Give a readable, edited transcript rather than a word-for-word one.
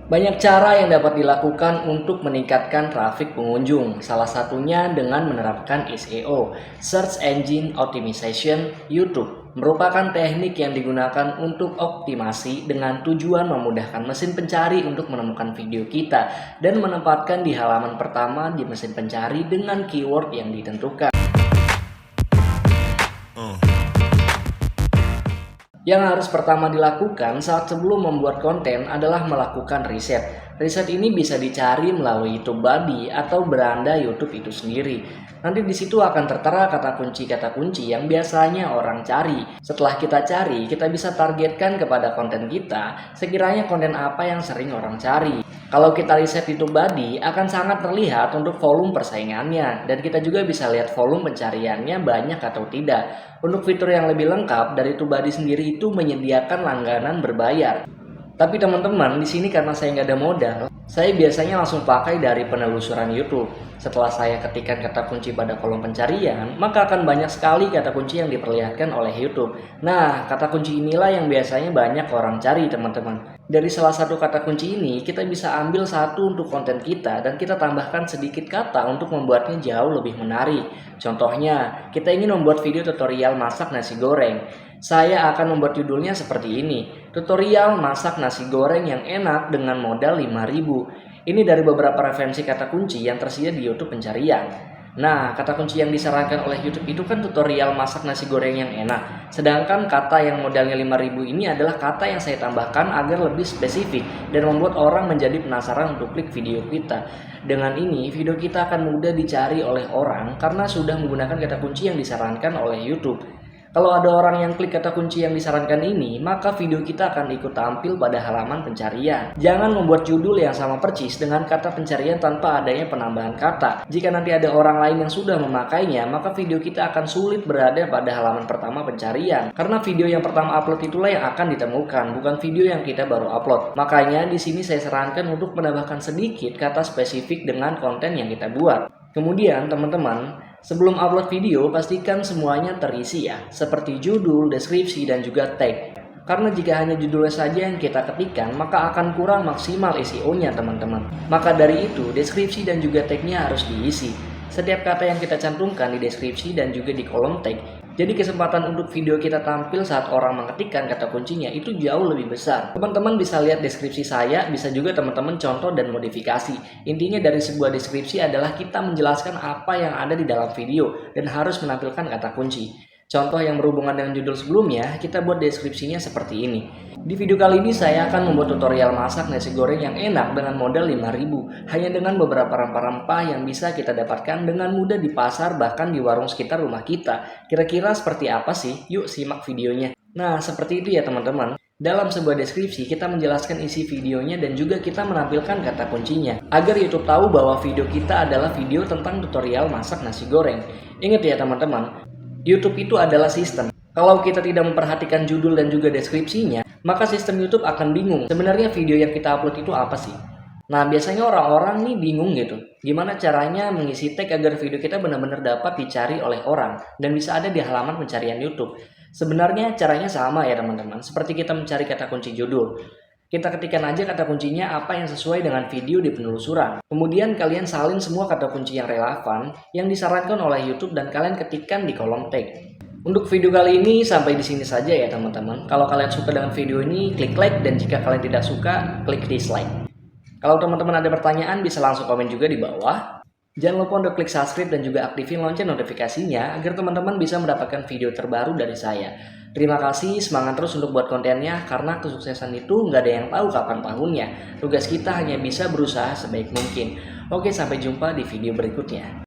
Banyak cara yang dapat dilakukan untuk meningkatkan trafik pengunjung. Salah satunya dengan menerapkan SEO, Search Engine Optimization, YouTube. Merupakan teknik yang digunakan untuk optimasi dengan tujuan memudahkan mesin pencari untuk menemukan video kita dan menempatkan di halaman pertama di mesin pencari dengan keyword yang ditentukan. Yang harus pertama dilakukan saat sebelum membuat konten adalah melakukan riset. Riset ini bisa dicari melalui YouTube Buddy atau beranda YouTube itu sendiri. Nanti di situ akan tertera kata kunci yang biasanya orang cari. Setelah kita cari, kita bisa targetkan kepada konten kita, sekiranya konten apa yang sering orang cari. Kalau kita riset YouTube Buddy, akan sangat terlihat untuk volume persaingannya, dan kita juga bisa lihat volume pencariannya banyak atau tidak. Untuk fitur yang lebih lengkap dari TubeBuddy sendiri itu menyediakan langganan berbayar. Tapi teman-teman, di sini karena saya nggak ada modal, saya biasanya langsung pakai dari penelusuran YouTube. Setelah saya ketikkan kata kunci pada kolom pencarian, maka akan banyak sekali kata kunci yang diperlihatkan oleh YouTube. Nah, kata kunci inilah yang biasanya banyak orang cari, teman-teman. Dari salah satu kata kunci ini, kita bisa ambil satu untuk konten kita dan kita tambahkan sedikit kata untuk membuatnya jauh lebih menarik. Contohnya, kita ingin membuat video tutorial masak nasi goreng. Saya akan membuat judulnya seperti ini, tutorial masak nasi goreng yang enak dengan modal 5.000. Ini dari beberapa referensi kata kunci yang tersedia di YouTube pencarian. Nah, kata kunci yang disarankan oleh YouTube itu kan tutorial masak nasi goreng yang enak. Sedangkan kata yang modalnya 5.000 ini adalah kata yang saya tambahkan agar lebih spesifik dan membuat orang menjadi penasaran untuk klik video kita. Dengan ini, video kita akan mudah dicari oleh orang karena sudah menggunakan kata kunci yang disarankan oleh YouTube. Kalau ada orang yang klik kata kunci yang disarankan ini, maka video kita akan ikut tampil pada halaman pencarian. Jangan membuat judul yang sama persis dengan kata pencarian tanpa adanya penambahan kata. Jika nanti ada orang lain yang sudah memakainya, maka video kita akan sulit berada pada halaman pertama pencarian. Karena video yang pertama upload itulah yang akan ditemukan, bukan video yang kita baru upload. Makanya di sini saya sarankan untuk menambahkan sedikit kata spesifik dengan konten yang kita buat. Kemudian teman-teman, sebelum upload video, pastikan semuanya terisi ya, seperti judul, deskripsi, dan juga tag. Karena jika hanya judulnya saja yang kita ketikkan, maka akan kurang maksimal SEO-nya teman-teman. Maka dari itu, deskripsi dan juga tag-nya harus diisi. Setiap kata yang kita cantumkan di deskripsi dan juga di kolom tag, jadi kesempatan untuk video kita tampil saat orang mengetikkan kata kuncinya itu jauh lebih besar. Teman-teman bisa lihat deskripsi saya, bisa juga teman-teman contoh dan modifikasi. Intinya dari sebuah deskripsi adalah kita menjelaskan apa yang ada di dalam video dan harus menampilkan kata kunci. Contoh yang berhubungan dengan judul sebelumnya, kita buat deskripsinya seperti ini. Di video kali ini saya akan membuat tutorial masak nasi goreng yang enak dengan modal 5.000. Hanya dengan beberapa rempah-rempah yang bisa kita dapatkan dengan mudah di pasar bahkan di warung sekitar rumah kita. Kira-kira seperti apa sih? Yuk simak videonya. Nah, seperti itu ya teman-teman. Dalam sebuah deskripsi kita menjelaskan isi videonya dan juga kita menampilkan kata kuncinya agar YouTube tahu bahwa video kita adalah video tentang tutorial masak nasi goreng. Ingat ya teman-teman, YouTube itu adalah sistem. Kalau kita tidak memperhatikan judul dan juga deskripsinya, maka sistem YouTube akan bingung sebenarnya video yang kita upload itu apa sih. Nah, biasanya orang-orang nih bingung gitu. Gimana caranya mengisi tag agar video kita benar-benar dapat dicari oleh orang dan bisa ada di halaman pencarian YouTube. Sebenarnya caranya sama ya teman-teman, seperti kita mencari kata kunci judul. Kita ketikkan aja kata kuncinya apa yang sesuai dengan video di penelusuran. Kemudian kalian salin semua kata kunci yang relevan yang disarankan oleh YouTube dan kalian ketikkan di kolom tag. Untuk video kali ini sampai di sini saja ya teman-teman. Kalau kalian suka dengan video ini, klik like, dan jika kalian tidak suka, klik dislike. Kalau teman-teman ada pertanyaan, bisa langsung komen juga di bawah. Jangan lupa untuk klik subscribe dan juga aktifin lonceng notifikasinya agar teman-teman bisa mendapatkan video terbaru dari saya. Terima kasih, semangat terus untuk buat kontennya karena kesuksesan itu nggak ada yang tahu kapan tahunnya. Tugas kita hanya bisa berusaha sebaik mungkin. Oke, sampai jumpa di video berikutnya.